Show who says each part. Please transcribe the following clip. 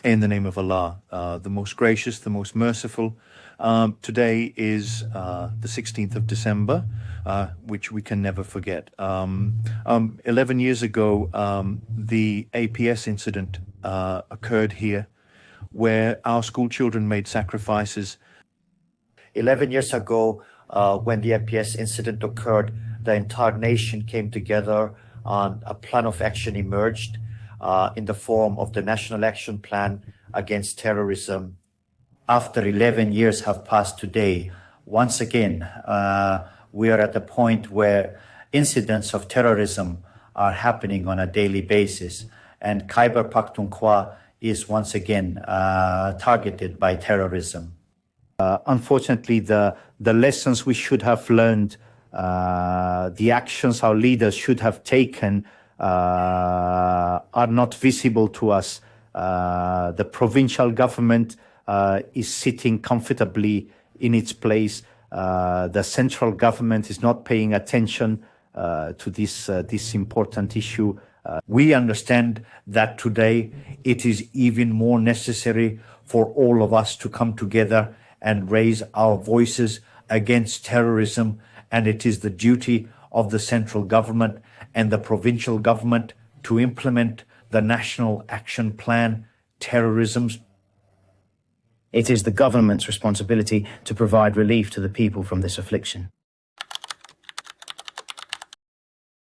Speaker 1: In the name of Allah, the most gracious, the most merciful. Today is the 16th of December, which we can never forget. 11 years ago, the APS incident occurred here, where our school children made sacrifices.
Speaker 2: 11 years ago, when the APS incident occurred, the entire nation came together and a plan of action emerged in the form of the National Action Plan Against Terrorism. After 11 years have passed today, once again, we are at the point where incidents of terrorism are happening on a daily basis, and Khyber Pakhtunkhwa is once again targeted by terrorism. Unfortunately, the lessons we should have learned, the actions our leaders should have taken are not visible to us. The provincial government is sitting comfortably in its place. The central government is not paying attention to this important issue. We understand that today it is even more necessary for all of us to come together and raise our voices against terrorism, and it is the duty of the central government and the provincial government to implement the National Action Plan, Terrorism.
Speaker 3: It is the government's responsibility to provide relief to the people from this affliction.